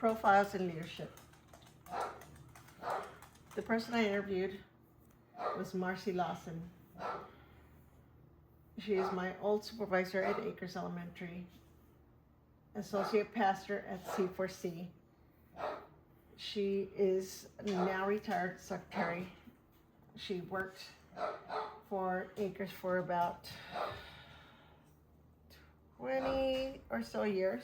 Profiles in leadership. The person I interviewed was Marcy Lawson. She is my old supervisor at Acres Elementary, associate pastor at C4C. She is now retired secretary. She worked for Acres for about 20 or so years.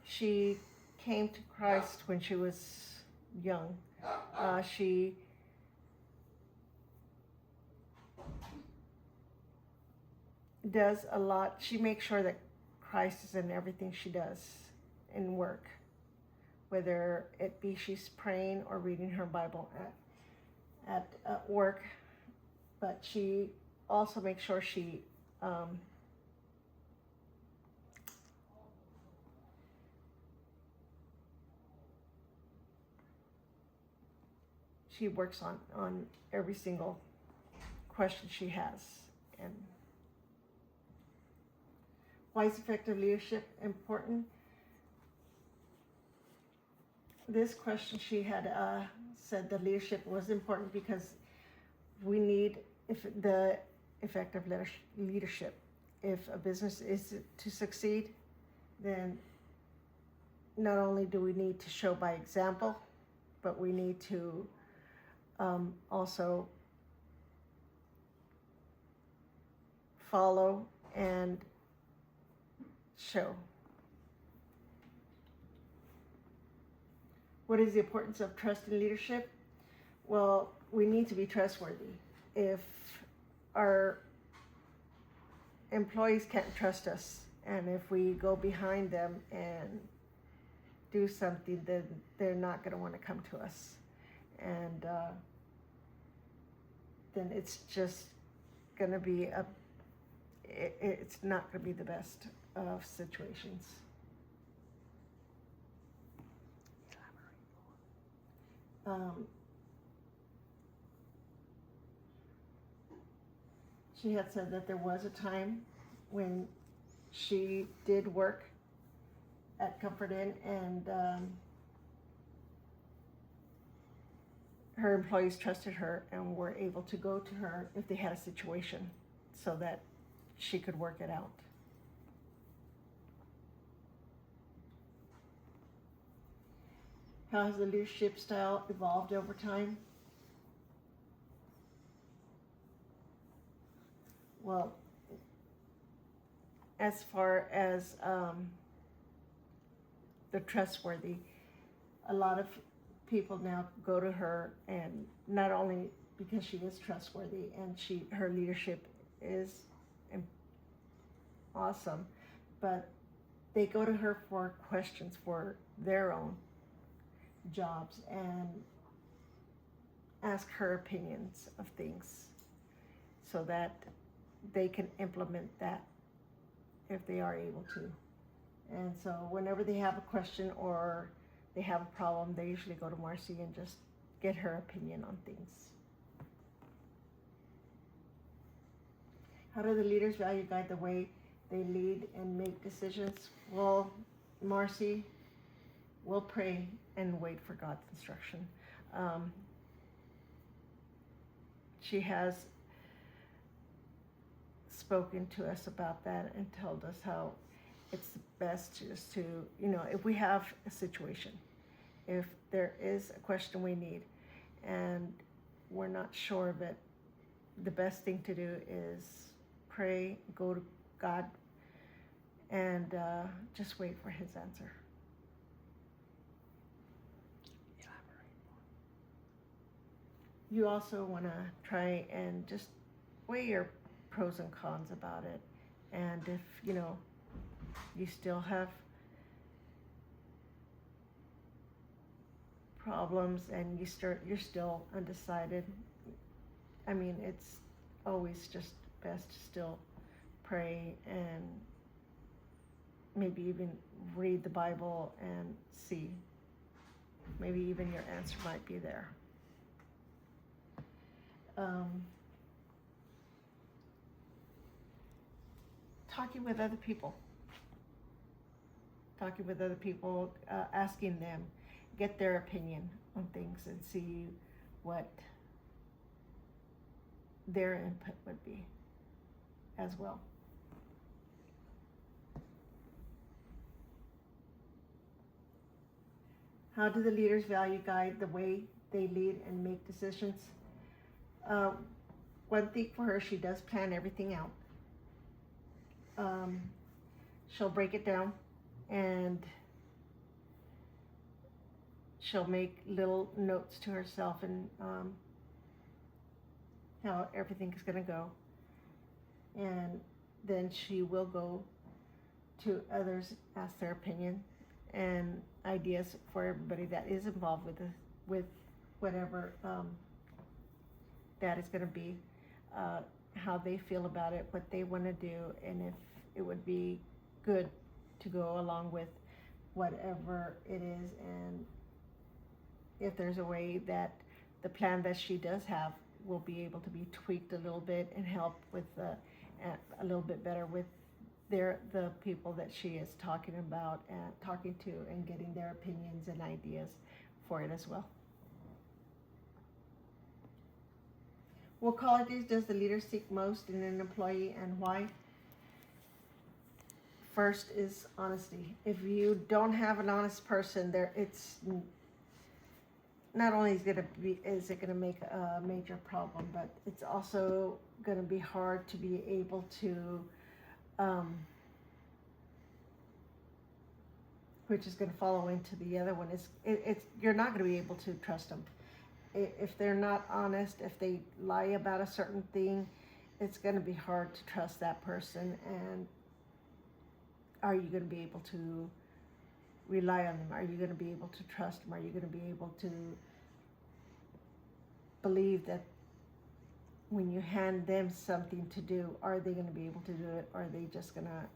She came to Christ when she was young. She does a lot. She makes sure that Christ is in everything she does in work, whether it be she's praying or reading her Bible at work. But she also makes sure she works on every single question she has. And why is effective leadership important? This question she had said that leadership was important because we need the effective leadership. If a business is to succeed, then not only do we need to show by example, but we need to also follow and show. What is the importance of trust in leadership? Well, we need to be trustworthy. If our employees can't trust us, and if we go behind them and do something, then they're not going to want to come to us. And then it's just going to be it's not going to be the best of situations. She had said that there was a time when she did work at Comfort Inn, and her employees trusted her and were able to go to her if they had a situation so that she could work it out. How has the leadership style evolved over time? Well, as far as the trustworthy, a lot of people now go to her, and not only because she is trustworthy and her leadership is awesome, but they go to her for questions for their own jobs and ask her opinions of things so that they can implement that if they are able to. And so whenever they have a question or they have a problem, they usually go to Marcy and just get her opinion on things. How do the leaders value guide the way they lead and make decisions? Well, Marcy will pray and wait for God's instruction. She has spoken to us about that and told us how it's best just to, if we have a situation, if there is a question we need and we're not sure of it, the best thing to do is pray, go to God, and just wait for his answer. You also want to try and just weigh your pros and cons about it. And if, you still have problems and you're still undecided, I mean, it's always just best to still pray and maybe even read the Bible and see. Maybe even your answer might be there. Talking with other people. talking with other people, asking them, get their opinion on things and see what their input would be as well. How do the leaders' value guide the way they lead and make decisions? One thing for her, she does plan everything out. She'll break it down, and she'll make little notes to herself and how everything is going to go. And then she will go to others, ask their opinion and ideas for everybody that is involved with whatever that is going to be, how they feel about it, what they want to do, and if it would be good to go along with whatever it is, and if there's a way that the plan that she does have will be able to be tweaked a little bit and help with a little bit better with the people that she is talking about and talking to, and getting their opinions and ideas for it as well. What qualities does the leader seek most in an employee, and why? First is honesty. If you don't have an honest person there, it's not only is it gonna make a major problem, but it's also gonna be hard to be able to, which is gonna follow into the other one. It's you're not gonna be able to trust them if they're not honest. If they lie about a certain thing, it's gonna be hard to trust that person. And are you gonna be able to rely on them? Are you going to be able to trust them? Are you going to be able to believe that when you hand them something to do, are they going to be able to do it? Or are they just going to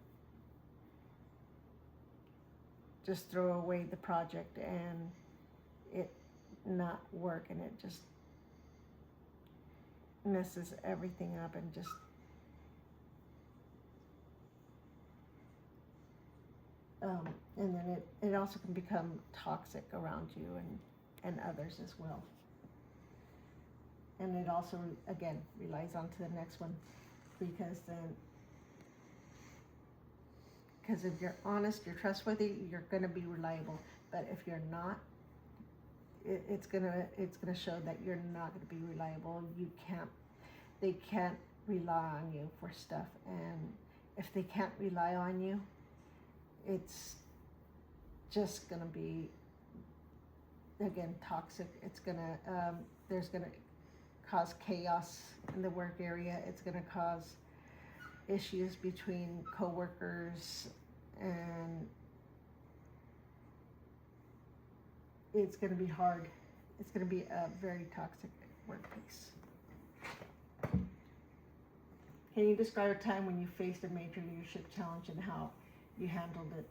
just throw away the project and it not work, and it just messes everything up and just and then it also can become toxic around you and others as well. And it also, again, relies on to the next one, because if you're honest, you're trustworthy, you're going to be reliable. But if you're not, it's gonna show that you're not going to be reliable. They can't rely on you for stuff, and if they can't rely on you, it's just gonna be, again, toxic. It's gonna there's gonna cause chaos in the work area. It's gonna cause issues between coworkers, and it's gonna be hard. It's gonna be a very toxic workplace. Can you describe a time when you faced a major leadership challenge and how you handled it?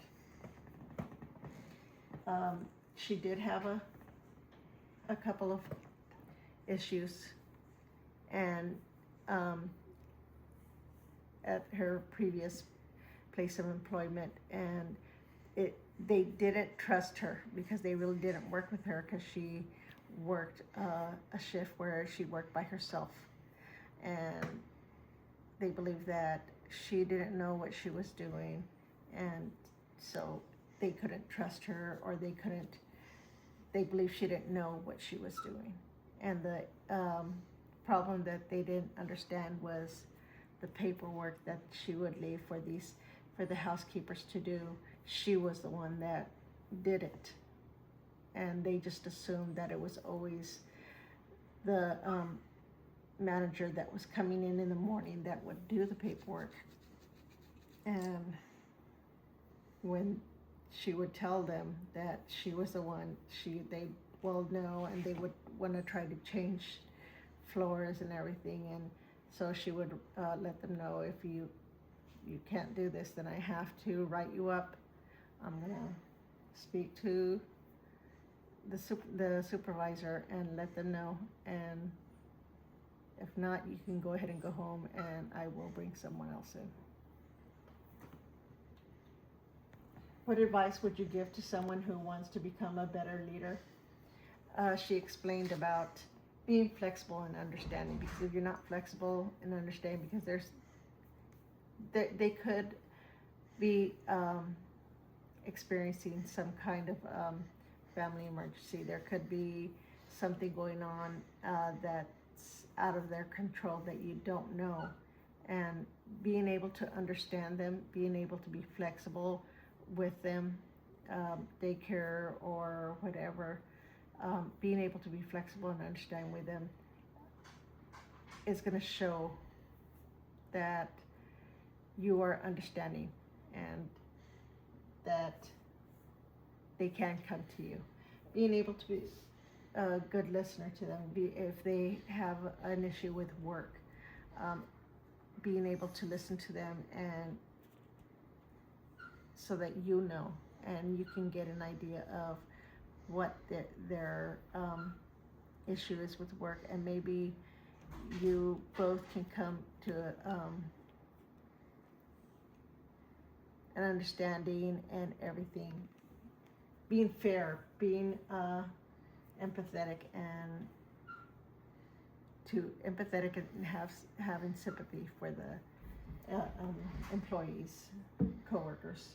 She did have a couple of issues, and at her previous place of employment, and they didn't trust her because they really didn't work with her, because she worked a shift where she worked by herself, and they believed that she didn't know what she was doing, and so they couldn't trust her, or they believed she didn't know what she was doing. And the problem that they didn't understand was the paperwork that she would leave for the housekeepers to do. She was the one that did it, and they just assumed that it was always the manager that was coming in the morning that would do the paperwork. And when she would tell them that she was the one, they well know, and they would want to try to change floors and everything. And so she would let them know, if you can't do this, then I have to write you up. I'm gonna speak to the supervisor and let them know, and if not, you can go ahead and go home, and I will bring someone else in. What advice would you give to someone who wants to become a better leader? She explained about being flexible and understanding, because if you're not flexible and understanding, because they could be experiencing some kind of family emergency. There could be something going on that's out of their control that you don't know. And being able to understand them, being able to be flexible with them, daycare or whatever, being able to be flexible and understand with them is going to show that you are understanding and that they can come to you. Being able to be a good listener to them, if they have an issue with work, being able to listen to them, and so that you know and you can get an idea of what their issue is with work, and maybe you both can come to an understanding and everything. Being fair, being empathetic, and having sympathy for the employees, coworkers.